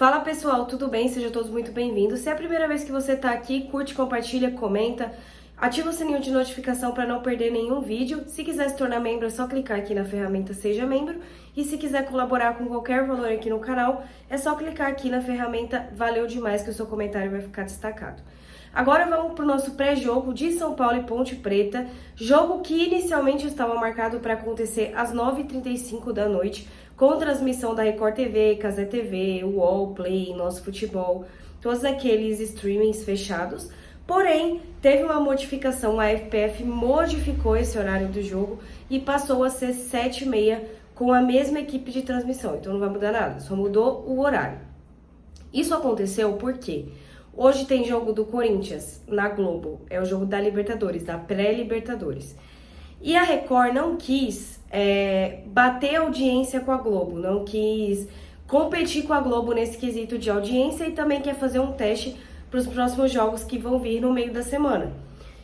Fala pessoal, tudo bem? Sejam todos muito bem-vindos. Se é a primeira vez que você está aqui, curte, compartilha, comenta, ativa o sininho de notificação para não perder nenhum vídeo. Se quiser se tornar membro, é só clicar aqui na ferramenta Seja Membro. E se quiser colaborar com qualquer valor aqui no canal, é só clicar aqui na ferramenta Valeu Demais, que o seu comentário vai ficar destacado. Agora vamos para o nosso pré-jogo de São Paulo e Ponte Preta, jogo que inicialmente estava marcado para acontecer às 9h35 da noite, com transmissão da Record TV, Cazé TV, UOL, Play, Nosso Futebol, todos aqueles streamings fechados. Porém, teve uma modificação, a FPF modificou esse horário do jogo e passou a ser 7h30 com a mesma equipe de transmissão, então não vai mudar nada, só mudou o horário. Isso aconteceu porque hoje tem jogo do Corinthians na Globo, é o jogo da Libertadores, da pré-Libertadores. E a Record não quis bater audiência com a Globo, não quis competir com a Globo nesse quesito de audiência e também quer fazer um teste para os próximos jogos que vão vir no meio da semana.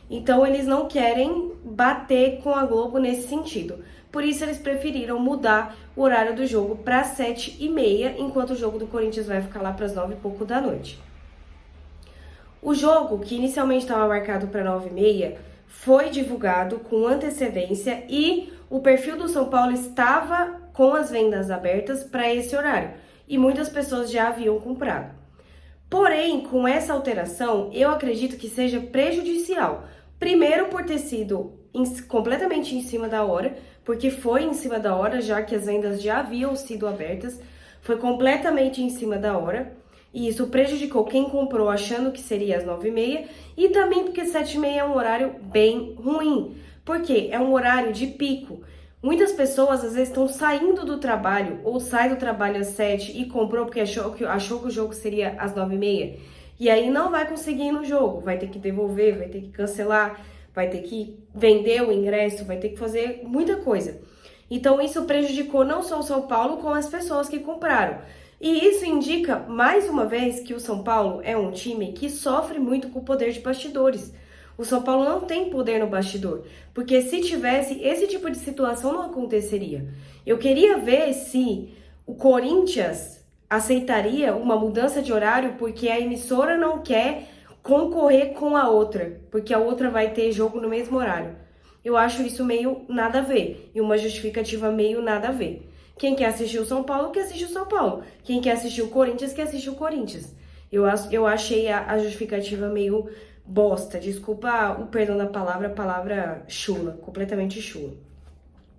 Então eles não querem bater com a Globo nesse sentido. Por isso eles preferiram mudar o horário do jogo para 7h30, enquanto o jogo do Corinthians vai ficar lá para as 9 e pouco da noite. O jogo, que inicialmente estava marcado para 9h30, foi divulgado com antecedência e o perfil do São Paulo estava com as vendas abertas para esse horário e muitas pessoas já haviam comprado. Porém, com essa alteração, eu acredito que seja prejudicial. Primeiro, por ter sido completamente em cima da hora, porque foi em cima da hora, já que as vendas já haviam sido abertas, foi completamente em cima da hora. E isso prejudicou quem comprou achando que seria às 9h30 e também porque 7h30 é um horário bem ruim, porque é um horário de pico. Muitas pessoas às vezes estão saindo do trabalho ou sai do trabalho às 7 e comprou porque achou que o jogo seria às 9h30 e aí não vai conseguir ir no jogo, vai ter que devolver, vai ter que cancelar, vai ter que vender o ingresso, vai ter que fazer muita coisa. Então isso prejudicou não só o São Paulo, como as pessoas que compraram. E isso indica, mais uma vez, que o São Paulo é um time que sofre muito com o poder de bastidores. O São Paulo não tem poder no bastidor, porque se tivesse, esse tipo de situação não aconteceria. Eu queria ver se o Corinthians aceitaria uma mudança de horário porque a emissora não quer concorrer com a outra, porque a outra vai ter jogo no mesmo horário. Eu acho isso meio nada a ver, e uma justificativa meio nada a ver. Quem quer assistir o São Paulo, quer assistir o São Paulo. Quem quer assistir o Corinthians, quer assistir o Corinthians. Eu achei a justificativa meio bosta. Desculpa o perdão da palavra, a palavra chula, completamente chula.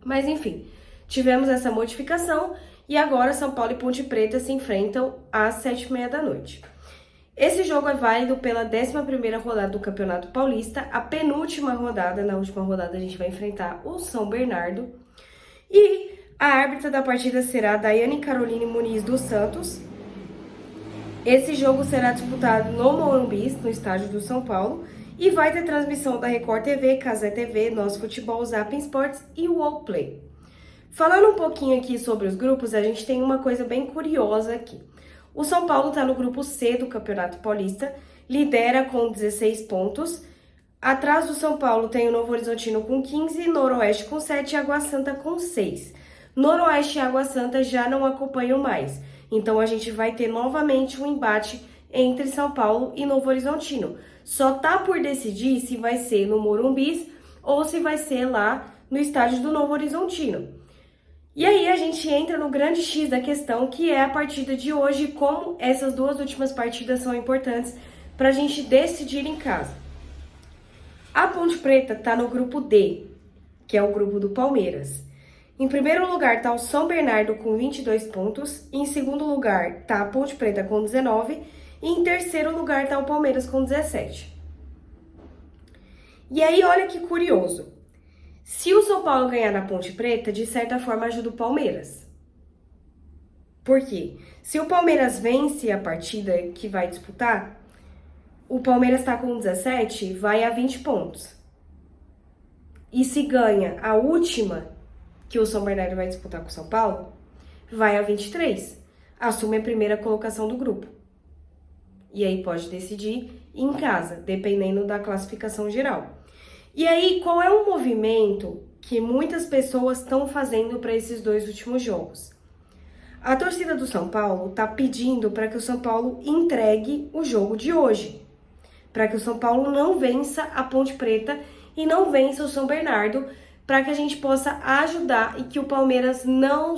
Mas enfim, tivemos essa modificação e agora São Paulo e Ponte Preta se enfrentam às 7h30 da noite. Esse jogo é válido pela 11ª rodada do Campeonato Paulista, a penúltima rodada. Na última rodada a gente vai enfrentar o São Bernardo. E a árbitra da partida será Daiane Caroline Muniz dos Santos. Esse jogo será disputado no Morumbi, no estádio do São Paulo, e vai ter transmissão da Record TV, Cazé TV, Nosso Futebol, Zapping Sports e UOL Play. Falando um pouquinho aqui sobre os grupos, a gente tem uma coisa bem curiosa aqui. O São Paulo está no grupo C do Campeonato Paulista, lidera com 16 pontos. Atrás do São Paulo tem o Novo Horizontino com 15, Noroeste com 7 e Água Santa com 6. Noroeste e Água Santa já não acompanham mais, então a gente vai ter novamente um embate entre São Paulo e Novo Horizontino. Só tá por decidir se vai ser no Morumbi ou se vai ser lá no estádio do Novo Horizontino. E aí a gente entra no grande X da questão, que é a partida de hoje, como essas duas últimas partidas são importantes para a gente decidir em casa. A Ponte Preta tá no grupo D, que é o grupo do Palmeiras. Em primeiro lugar está o São Bernardo com 22 pontos, em segundo lugar está a Ponte Preta com 19 e em terceiro lugar está o Palmeiras com 17. E aí olha que curioso, se o São Paulo ganhar na Ponte Preta, de certa forma ajuda o Palmeiras. Por quê? Se o Palmeiras vence a partida que vai disputar, o Palmeiras está com 17, vai a 20 pontos. E se ganha a última, que o São Bernardo vai disputar com o São Paulo, vai a 23. Assume a primeira colocação do grupo. E aí pode decidir em casa, dependendo da classificação geral. E aí, qual é o movimento que muitas pessoas estão fazendo para esses dois últimos jogos? A torcida do São Paulo tá pedindo para que o São Paulo entregue o jogo de hoje, para que o São Paulo não vença a Ponte Preta e não vença o São Bernardo, para que a gente possa ajudar e que o Palmeiras não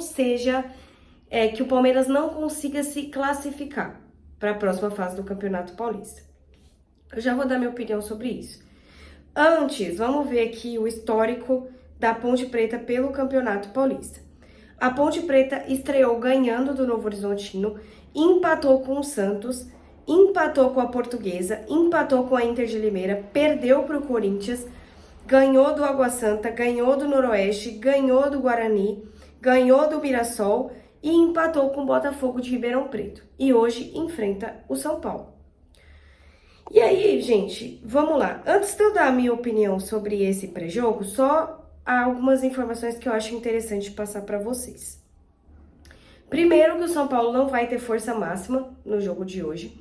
que o Palmeiras não consiga se classificar para a próxima fase do Campeonato Paulista. Eu já vou dar minha opinião sobre isso. Antes, vamos ver aqui o histórico da Ponte Preta pelo Campeonato Paulista. A Ponte Preta estreou ganhando do Novo Horizontino, empatou com o Santos, empatou com a Portuguesa, empatou com a Inter de Limeira, perdeu para o Corinthians, ganhou do Água Santa, ganhou do Noroeste, ganhou do Guarani, ganhou do Mirassol e empatou com o Botafogo de Ribeirão Preto. E hoje enfrenta o São Paulo. E aí, gente, vamos lá. Antes de eu dar a minha opinião sobre esse pré-jogo, só há algumas informações que eu acho interessante passar para vocês. Primeiro, que o São Paulo não vai ter força máxima no jogo de hoje.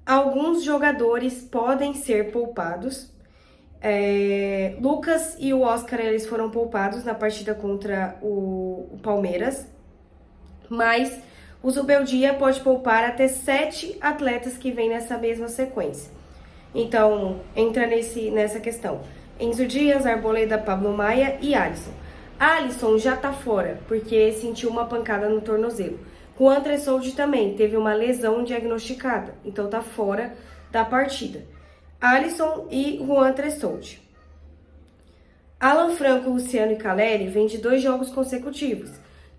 Alguns jogadores podem ser poupados. Lucas e o Oscar, eles foram poupados na partida contra o Palmeiras, mas o Zubeldia pode poupar até 7 atletas que vêm nessa mesma sequência. Então, entra nessa questão. Enzo Dias, Arboleda, Pablo Maia e Alisson. Alisson já tá fora, porque sentiu uma pancada no tornozelo. O André Soldi também teve uma lesão diagnosticada, então tá fora da partida. Alisson e Juan Tressoldi. Alan Franco, Luciano e Caleri vêm de 2 jogos consecutivos.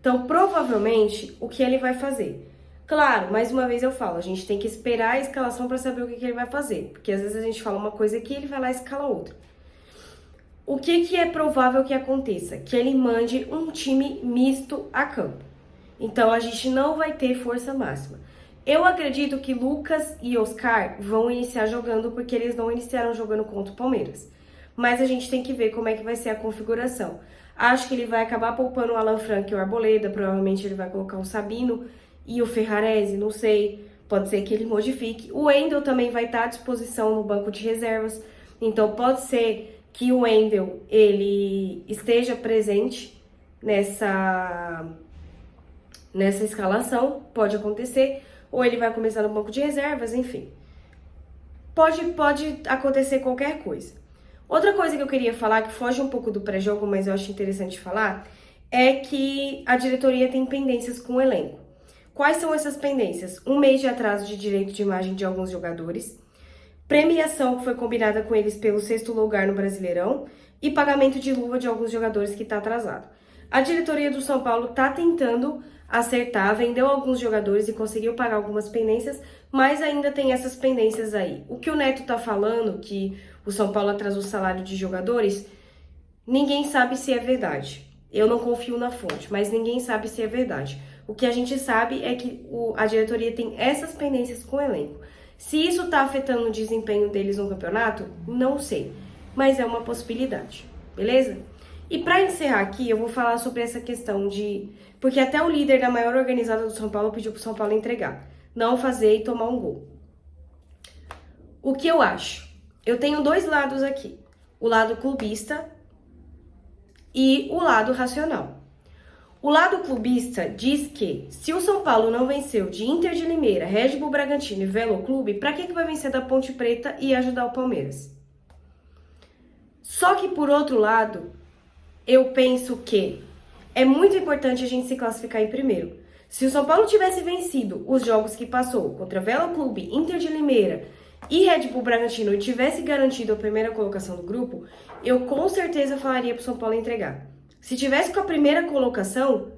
Então, provavelmente, o que ele vai fazer? Claro, mais uma vez eu falo, a gente tem que esperar a escalação para saber o que ele vai fazer. Porque às vezes a gente fala uma coisa aqui e ele vai lá e escala outra. O que é provável que aconteça? Que ele mande um time misto a campo. Então, a gente não vai ter força máxima. Eu acredito que Lucas e Oscar vão iniciar jogando porque eles não iniciaram jogando contra o Palmeiras. Mas a gente tem que ver como é que vai ser a configuração. Acho que ele vai acabar poupando o Alan Franco e o Arboleda, provavelmente ele vai colocar o Sabino e o Ferrarese, não sei, pode ser que ele modifique. O Wendel também vai estar à disposição no banco de reservas, então pode ser que o Wendel ele esteja presente nessa escalação, pode acontecer, ou ele vai começar no banco de reservas, enfim. Pode acontecer qualquer coisa. Outra coisa que eu queria falar, que foge um pouco do pré-jogo, mas eu acho interessante falar, é que a diretoria tem pendências com o elenco. Quais são essas pendências? 1 mês de atraso de direito de imagem de alguns jogadores, premiação que foi combinada com eles pelo 6º lugar no Brasileirão e pagamento de luva de alguns jogadores que está atrasado. A diretoria do São Paulo está tentando acertar, vendeu alguns jogadores e conseguiu pagar algumas pendências, mas ainda tem essas pendências aí. O que o Neto tá falando, que o São Paulo atrasou o salário de jogadores, ninguém sabe se é verdade. Eu não confio na fonte, mas ninguém sabe se é verdade. O que a gente sabe é que a diretoria tem essas pendências com o elenco. Se isso está afetando o desempenho deles no campeonato, não sei. Mas é uma possibilidade, beleza? E para encerrar aqui, eu vou falar sobre essa questão de... Porque até o líder da maior organizada do São Paulo pediu pro São Paulo entregar. Não fazer e tomar um gol. O que eu acho? Eu tenho 2 lados aqui. O lado clubista e o lado racional. O lado clubista diz que se o São Paulo não venceu de Inter de Limeira, Red Bull Bragantino e Velo Clube, para que vai vencer da Ponte Preta e ajudar o Palmeiras? Só que por outro lado, eu penso que é muito importante a gente se classificar em primeiro. Se o São Paulo tivesse vencido os jogos que passou contra Velo Clube, Inter de Limeira e Red Bull Bragantino e tivesse garantido a primeira colocação do grupo, eu com certeza falaria pro São Paulo entregar. Se tivesse com a primeira colocação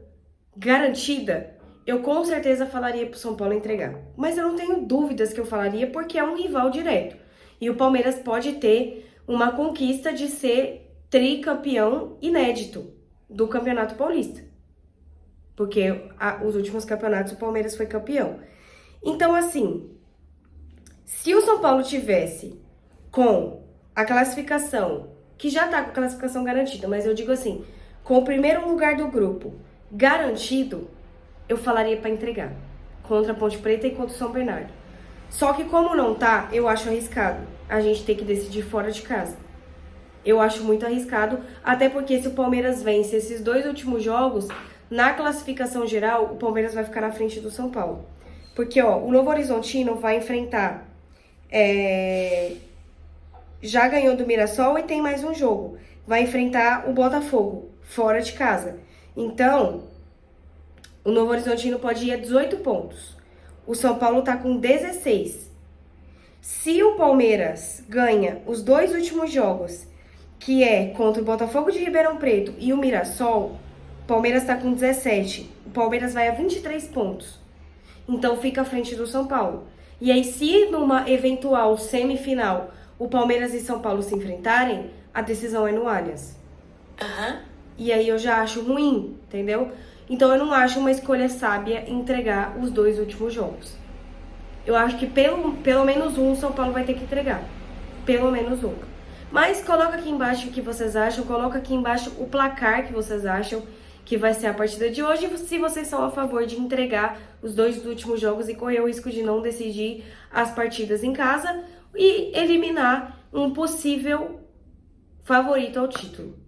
garantida, eu com certeza falaria pro São Paulo entregar. Mas eu não tenho dúvidas que eu falaria porque é um rival direto. E o Palmeiras pode ter uma conquista de ser tricampeão inédito do Campeonato Paulista. Porque os últimos campeonatos o Palmeiras foi campeão. Então, assim, se o São Paulo tivesse com a classificação, que já tá com a classificação garantida, mas eu digo assim, com o primeiro lugar do grupo garantido, eu falaria para entregar contra a Ponte Preta e contra o São Bernardo. Só que como não tá, eu acho arriscado a gente ter que decidir fora de casa. Eu acho muito arriscado, até porque se o Palmeiras vence esses 2 últimos jogos, na classificação geral, o Palmeiras vai ficar na frente do São Paulo. Porque, ó, o Novo Horizontino vai enfrentar... já ganhou do Mirassol e tem mais um jogo. Vai enfrentar o Botafogo, fora de casa. Então, o Novo Horizontino pode ir a 18 pontos. O São Paulo tá com 16. Se o Palmeiras ganha os 2 últimos jogos, que é contra o Botafogo de Ribeirão Preto e o Mirassol, o Palmeiras tá com 17. O Palmeiras vai a 23 pontos. Então, fica à frente do São Paulo. E aí, se numa eventual semifinal o Palmeiras e São Paulo se enfrentarem, a decisão é no Allianz. E aí eu já acho ruim, entendeu? Então eu não acho uma escolha sábia entregar os 2 últimos jogos. Eu acho que pelo menos um o São Paulo vai ter que entregar. Pelo menos um. Mas coloca aqui embaixo o que vocês acham, coloca aqui embaixo o placar que vocês acham que vai ser a partida de hoje, se vocês são a favor de entregar os 2 últimos jogos e correr o risco de não decidir as partidas em casa e eliminar um possível favorito ao título.